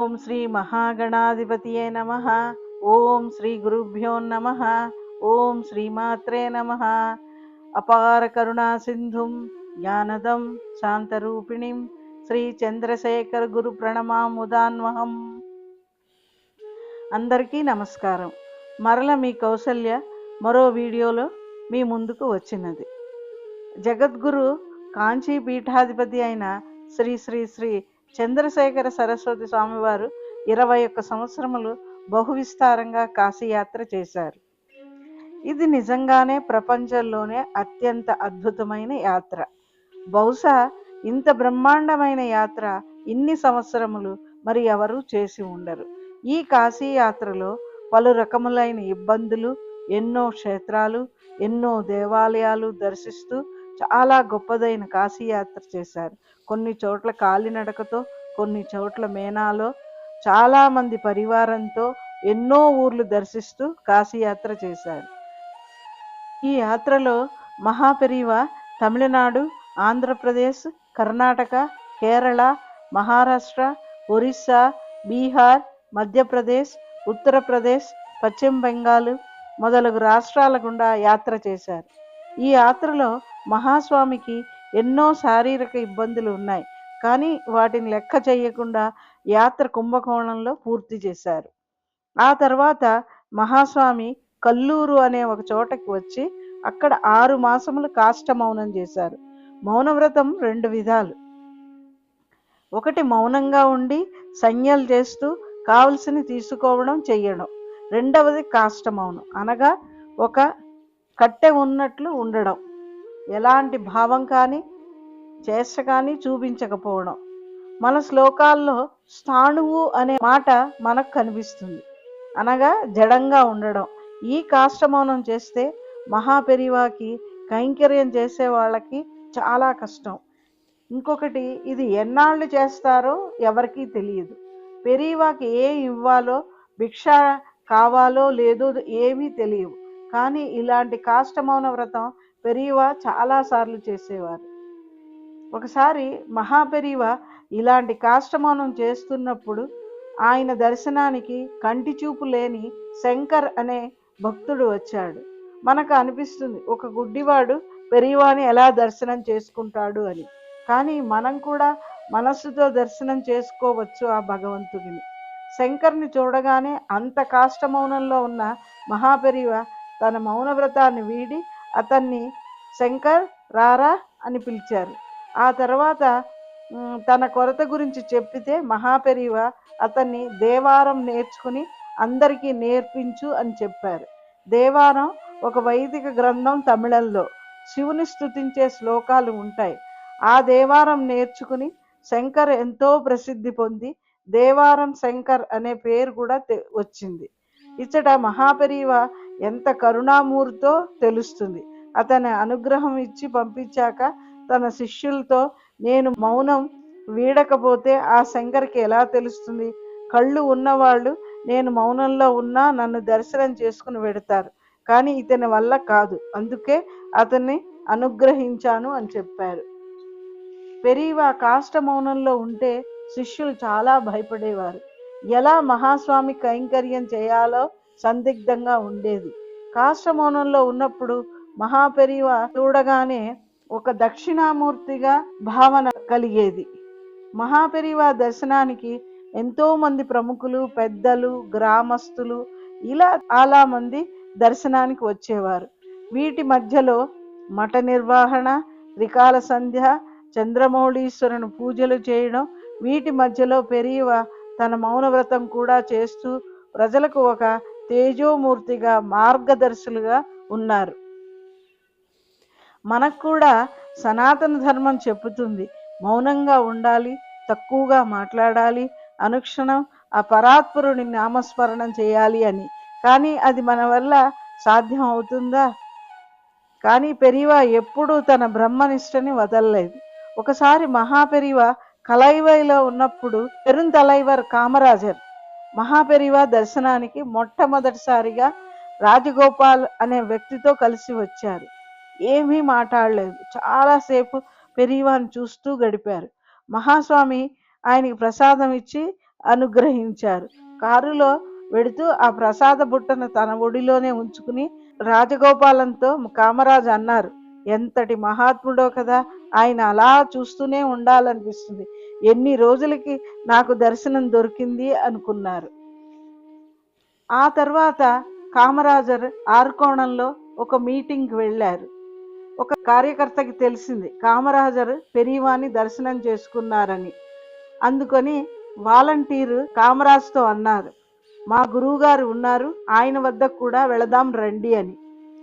ఓం శ్రీ మహాగణాధిపతియే నమః. ఓం శ్రీ గురుభ్యో నమః. ఓం శ్రీమాత్రే నమః. అపార కరుణా సింధుం జ్ఞానదం శాంతరూపిణిం శ్రీ చంద్రశేఖర గురు ప్రణమాముదాన్వహం. అందరికీ నమస్కారం. మరల మీ కౌసల్య మరో వీడియోలో మీ ముందుకు వచ్చినది. జగద్గురు కాంచీ పీఠాధిపతి అయిన శ్రీ శ్రీ శ్రీ చంద్రశేఖర సరస్వతి స్వామివారు 21 సంవత్సరములు బహువిస్తారంగా కాశీయాత్ర చేశారు. ఇది నిజంగానే ప్రపంచంలోనే అత్యంత అద్భుతమైన యాత్ర. బహుశా ఇంత బ్రహ్మాండమైన యాత్ర ఇన్ని సంవత్సరములు మరి ఎవరూ చేసి ఉండరు. ఈ కాశీ యాత్రలో పలు రకములైన ఇబ్బందులు, ఎన్నో క్షేత్రాలు, ఎన్నో దేవాలయాలు దర్శిస్తూ చాలా గొప్పదైన కాశీయాత్ర చేశారు. కొన్ని చోట్ల కాలినడకతో, కొన్ని చోట్ల మేనాలో, చాలామంది పరివారంతో ఎన్నో ఊర్లు దర్శిస్తూ కాశీయాత్ర చేశారు. ఈ యాత్రలో మహాపెరివ తమిళనాడు, ఆంధ్రప్రదేశ్, కర్ణాటక, కేరళ, మహారాష్ట్ర, ఒరిస్సా, బీహార్, మధ్యప్రదేశ్, ఉత్తరప్రదేశ్, పశ్చిమ బెంగాల్ మొదలగు రాష్ట్రాల గుండా యాత్ర చేశారు. ఈ యాత్రలో మహాస్వామికి ఎన్నో శారీరక ఇబ్బందులు ఉన్నాయి, కానీ వాటిని లెక్క చేయకుండా యాత్ర కుంభకోణంలో పూర్తి చేశారు. ఆ తర్వాత మహాస్వామి కల్లూరు అనే ఒక చోటకి వచ్చి అక్కడ 6 మాసములు కాష్ట మౌనం చేశారు. మౌనవ్రతం 2 విధాలు. ఒకటి మౌనంగా ఉండి సంజ్ఞలు చేస్తూ కావలసినవి తీసుకోవడం చెయ్యడం. రెండవది కాష్ట మౌనం, అనగా ఒక కట్టె ఉన్నట్లు ఉండడం, ఎలాంటి భావం కానీ చేష్ట కానీ చూపించకపోవడం. మన శ్లోకాల్లో స్థాణువు అనే మాట మనకు కనిపిస్తుంది, అనగా జడంగా ఉండడం. ఈ కాష్టమౌనం చేస్తే మహాపెరివాకి కైంకర్యం చేసే వాళ్ళకి చాలా కష్టం. ఇంకొకటి, ఇది ఎన్నాళ్ళు చేస్తారో ఎవరికీ తెలియదు. పెరివాకి ఏం ఇవ్వాలో, భిక్ష కావాలో లేదో ఏమీ తెలియవు. కానీ ఇలాంటి కాష్టమౌన వ్రతం పెరివ చాలాసార్లు చేసేవారు. ఒకసారి మహాపెరివ ఇలాంటి కాష్టమౌనం చేస్తున్నప్పుడు ఆయన దర్శనానికి కంటి చూపు లేని శంకర్ అనే భక్తుడు వచ్చాడు. మనకు అనిపిస్తుంది ఒక గుడ్డివాడు పెరివాని ఎలా దర్శనం చేసుకుంటాడు అని. కానీ మనం కూడా మనస్సుతో దర్శనం చేసుకోవచ్చు ఆ భగవంతుడిని. శంకర్ని చూడగానే అంత కాష్టమౌనంలో ఉన్న మహాపెరివ తన మౌనవ్రతాన్ని వీడి అతన్ని శంకర్ రారా అని పిలిచారు. ఆ తర్వాత తన కొరత గురించి చెప్పితే మహాపెరివ అతన్ని దేవారం నేర్చుకుని అందరికీ నేర్పించు అని చెప్పారు. దేవారం ఒక వైదిక గ్రంథం, తమిళంలో శివుని స్తుతించే శ్లోకాలు ఉంటాయి. ఆ దేవారం నేర్చుకుని శంకర్ ఎంతో ప్రసిద్ధి పొంది దేవారం శంకర్ అనే పేరు కూడా వచ్చింది. ఇచ్చట మహాపెరివ ఎంత కరుణామూర్తో తెలుస్తుంది. అతని అనుగ్రహం ఇచ్చి పంపించాక తన శిష్యులతో, నేను మౌనం వీడకపోతే ఆ శంకర్కి ఎలా తెలుస్తుంది? కళ్ళు ఉన్నవాళ్ళు నేను మౌనంలో ఉన్నా నన్ను దర్శనం చేసుకుని వెడతారు, కానీ ఇతని వల్ల కాదు, అందుకే అతన్ని అనుగ్రహించాను అని చెప్పారు. పెరివ కాష్ట మౌనంలో ఉంటే శిష్యులు చాలా భయపడేవారు. ఎలా మహాస్వామి కైంకర్యం చేయాలో సందిగ్ధంగా ఉండేది. కాష్టమౌనంలో ఉన్నప్పుడు మహాపెరివ చూడగానే ఒక దక్షిణామూర్తిగా భావన కలిగేది. మహాపెరివ దర్శనానికి ఎంతో మంది ప్రముఖులు, పెద్దలు, గ్రామస్తులు ఇలా చాలా మంది దర్శనానికి వచ్చేవారు. వీటి మధ్యలో మఠ నిర్వహణ, త్రికాల సంధ్య, చంద్రమౌళీశ్వరుని పూజలు చేయడం, వీటి మధ్యలో పెరివ తన మౌనవ్రతం కూడా చేస్తూ ప్రజలకు ఒక తేజోమూర్తిగా, మార్గదర్శులుగా ఉన్నారు. మనకు కూడా సనాతన ధర్మం చెప్పుతుంది మౌనంగా ఉండాలి, తక్కువగా మాట్లాడాలి, అనుక్షణం ఆ పరాత్పరుని నామస్మరణం చేయాలి అని. కానీ అది మన వల్ల సాధ్యం అవుతుందా? కానీ పెరివ ఎప్పుడూ తన బ్రహ్మనిష్టని వదలలేదు. ఒకసారి మహాపెరివ కలైవైలో ఉన్నప్పుడు పెరుంతలైవర్ కామరాజర్ మహాపెరివ దర్శనానికి మొట్టమొదటిసారిగా రాజగోపాల్ అనే వ్యక్తితో కలిసి వచ్చారు. ఏమీ మాట్లాడలేదు. చాలాసేపు పెరివాని చూస్తూ గడిపారు. మహాస్వామి ఆయనకి ప్రసాదం ఇచ్చి అనుగ్రహించారు. కారులో వెడుతూ ఆ ప్రసాద బుట్టను తన ఒడిలోనే ఉంచుకుని రాజగోపాలంతో కామరాజు అన్నారు, ఎంతటి మహాత్ముడో కదా, ఆయన అలా చూస్తూనే ఉండాలనిపిస్తుంది, ఎన్ని రోజులకి నాకు దర్శనం దొరికింది అనుకున్నారు. ఆ తర్వాత కామరాజర్ ఆరుకోణంలో ఒక మీటింగ్కి వెళ్ళారు. ఒక కార్యకర్తకి తెలిసింది కామరాజర్ పెరియవాని దర్శనం చేసుకున్నారని. అందుకని వాలంటీరు కామరాజుతో అన్నారు, మా గురువుగారు ఉన్నారు, ఆయన వద్దకు కూడా వెళదాం రండి అని.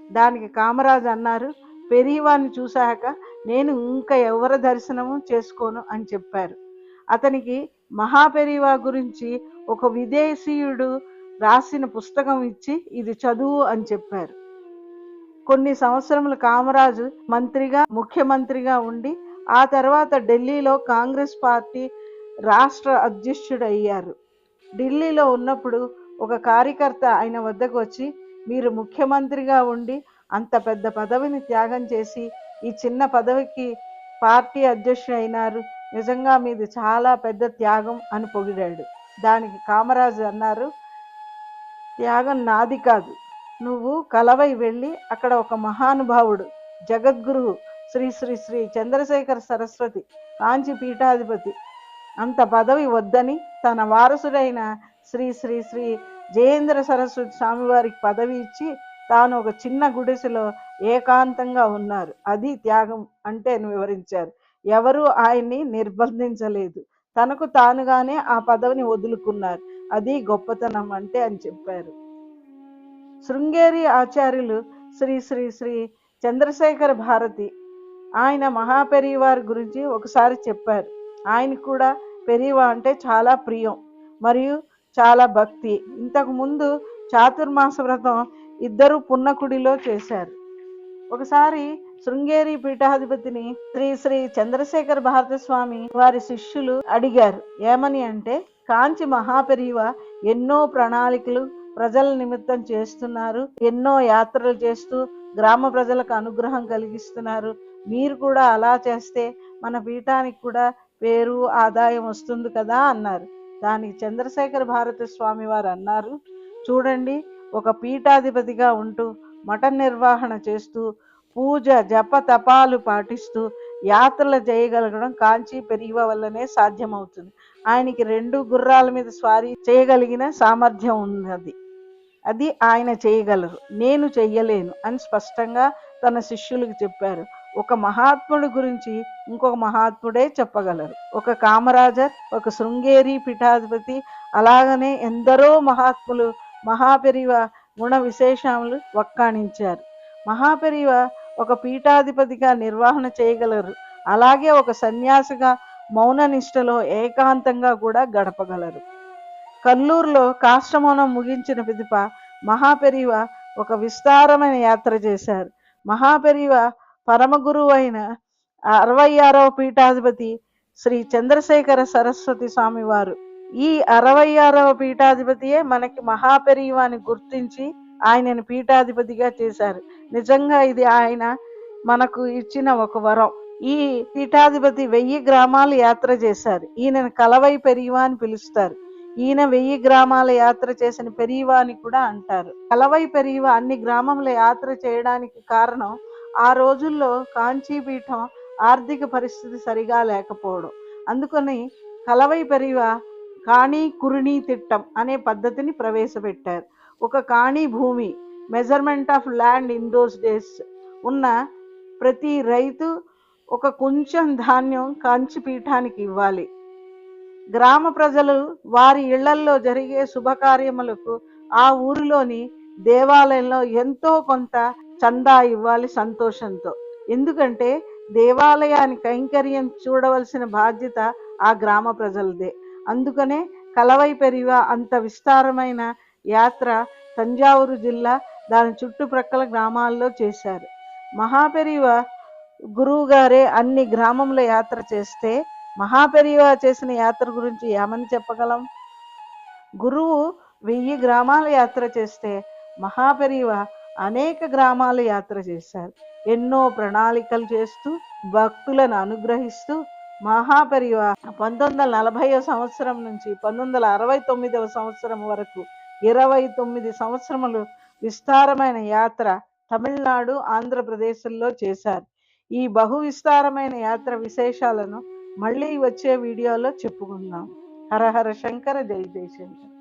దానికి కామరాజు అన్నారు, పెరియవాన్ని చూశాక నేను ఇంకా ఎవరి దర్శనము చేసుకోను అని చెప్పారు. అతనికి మహాపెరివా గురించి ఒక విదేశీయుడు రాసిన పుస్తకం ఇచ్చి ఇది చదువు అని చెప్పారు. కొన్ని సంవత్సరములు కామరాజు మంత్రిగా ముఖ్యమంత్రిగా ఉండి ఆ తర్వాత ఢిల్లీలో కాంగ్రెస్ పార్టీ రాష్ట్ర అధ్యక్షుడయ్యారు. ఢిల్లీలో ఉన్నప్పుడు ఒక కార్యకర్త ఆయన వద్దకు వచ్చి, మీరు ముఖ్యమంత్రిగా ఉండి అంత పెద్ద పదవిని త్యాగం చేసి ఈ చిన్న పదవికి పార్టీ అధ్యక్షుడు అయినారు, నిజంగా మీది చాలా పెద్ద త్యాగం అని పొగిడాడు. దానికి కామరాజు అన్నారు, త్యాగం నాది కాదు, నువ్వు కలవై వెళ్ళి అక్కడ ఒక మహానుభావుడు జగద్గురువు శ్రీ శ్రీ శ్రీ చంద్రశేఖర సరస్వతి కాంచి పీఠాధిపతి అంత పదవి వద్దని తన వారసుడైన శ్రీ శ్రీ శ్రీ జయేంద్ర సరస్వతి స్వామివారికి పదవి ఇచ్చి తాను ఒక చిన్న గుడిసెలో ఏకాంతంగా ఉన్నారు, అది త్యాగం అంటే అని వివరించారు. ఎవరూ ఆయన్ని నిర్బంధించలేదు, తనకు తానుగానే ఆ పదవిని వదులుకున్నారు, అది గొప్పతనం అంటే అని చెప్పారు. శృంగేరి ఆచార్యులు శ్రీ శ్రీ శ్రీ చంద్రశేఖర భారతి ఆయన మహాపెరివారి గురించి ఒకసారి చెప్పారు. ఆయనకు కూడా పెరియవా అంటే చాలా ప్రియం మరియు చాలా భక్తి. ఇంతకు ముందు చాతుర్మాస వ్రతం ఇద్దరు పున్నకుడిలో చేశారు. ఒకసారి శృంగేరి పీఠాధిపతిని శ్రీ శ్రీ చంద్రశేఖర భారత స్వామి వారి శిష్యులు అడిగారు, ఏమని అంటే, కాంచి మహాపెరివ ఎన్నో ప్రణాళికలు ప్రజల నిమిత్తం చేస్తున్నారు, ఎన్నో యాత్రలు చేస్తూ గ్రామ ప్రజలకు అనుగ్రహం కలిగిస్తున్నారు, మీరు కూడా అలా చేస్తే మన పీఠానికి కూడా పేరు ఆదాయం వస్తుంది కదా అన్నారు. దానికి చంద్రశేఖర భారత స్వామి వారు అన్నారు, చూడండి, ఒక పీఠాధిపతిగా ఉంటూ మఠ నిర్వహణ చేస్తూ పూజ జప తపాలు పాటిస్తూ యాత్రలు చేయగలగడం కాంచి పెరియవ వల్లనే సాధ్యమవుతుంది. ఆయనకి 2 గుర్రాల మీద స్వారీ చేయగలిగిన సామర్థ్యం ఉన్నది, అది ఆయన చేయగలరు, నేను చెయ్యలేను అని స్పష్టంగా తన శిష్యులకు చెప్పారు. ఒక మహాత్ముడి గురించి ఇంకొక మహాత్ముడే చెప్పగలరు. ఒక కామరాజర్, ఒక శృంగేరి పీఠాధిపతి, అలాగనే ఎందరో మహాత్ములు మహాపెరివ గుణ విశేషములు వక్కాణించారు. మహాపెరివ ఒక పీఠాధిపతిగా నిర్వహణ చేయగలరు, అలాగే ఒక సన్యాసిగా మౌన నిష్టలో ఏకాంతంగా కూడా గడపగలరు. కల్లూరులో కాష్టమౌనం ముగించిన పిదప మహాపెరివ ఒక విస్తారమైన యాత్ర చేశారు. మహాపెరివ పరమ గురువు అయిన 66వ పీఠాధిపతి శ్రీ చంద్రశేఖర సరస్వతి స్వామి వారు. ఈ 66వ పీఠాధిపతియే మనకి మహాపెరివాని గుర్తించి ఆయనను పీఠాధిపతిగా చేశారు. నిజంగా ఇది ఆయన మనకు ఇచ్చిన ఒక వరం. ఈ పీఠాధిపతి 1000 గ్రామాలు యాత్ర చేశారు. ఈయనను కలవై పెరియవా అని పిలుస్తారు. ఈయన 1000 గ్రామాల యాత్ర చేసిన పెరియవా అని కూడా అంటారు. కలవై పెరియవా అన్ని గ్రామముల యాత్ర చేయడానికి కారణం ఆ రోజుల్లో కాంచీపీఠం ఆర్థిక పరిస్థితి సరిగా లేకపోవడం. అందుకని కలవై పెరియవా కాణీ కురుణీ తిట్టం అనే పద్ధతిని ప్రవేశపెట్టారు. ఒక కాణీ భూమి, measurement of land in those days ఉన్న ప్రతి రైతు ఒక కొంచెం ధాన్యం కాంచి పీఠానికి ఇవ్వాలి. గ్రామ ప్రజలు వారి ఇళ్లల్లో జరిగే శుభకార్యములకు ఆ ఊరిలోని దేవాలయంలో ఎంతో కొంత చందా ఇవ్వాలి సంతోషంతో. ఎందుకంటే దేవాలయాన్ని కైంకర్యం చూడవలసిన బాధ్యత ఆ గ్రామ ప్రజలదే. అందుకనే కలవై పెరియవా అంత విస్తారమైన యాత్ర తంజావూరు జిల్లా దాని చుట్టుప్రక్కల గ్రామాల్లో చేశారు. మహాపెరియవా గురువు గారే అన్ని గ్రామంలో యాత్ర చేస్తే మహాపెరియవా చేసిన యాత్ర గురించి ఏమని చెప్పగలం? గురువు 1000 గ్రామాల యాత్ర చేస్తే మహాపెరియవా అనేక గ్రామాల యాత్ర చేశారు. ఎన్నో ప్రణాళికలు చేస్తూ భక్తులను అనుగ్రహిస్తూ మహాపరివార్ 1940వ సంవత్సరం నుంచి 1969వ సంవత్సరం వరకు 29 సంవత్సరములు విస్తారమైన యాత్ర తమిళనాడు, ఆంధ్రప్రదేశ్లో చేశారు. ఈ బహు విస్తారమైన యాత్ర విశేషాలను మళ్ళీ వచ్చే వీడియోలో చెప్పుకుందాం. హర హర శంకర, జై జై శంకర.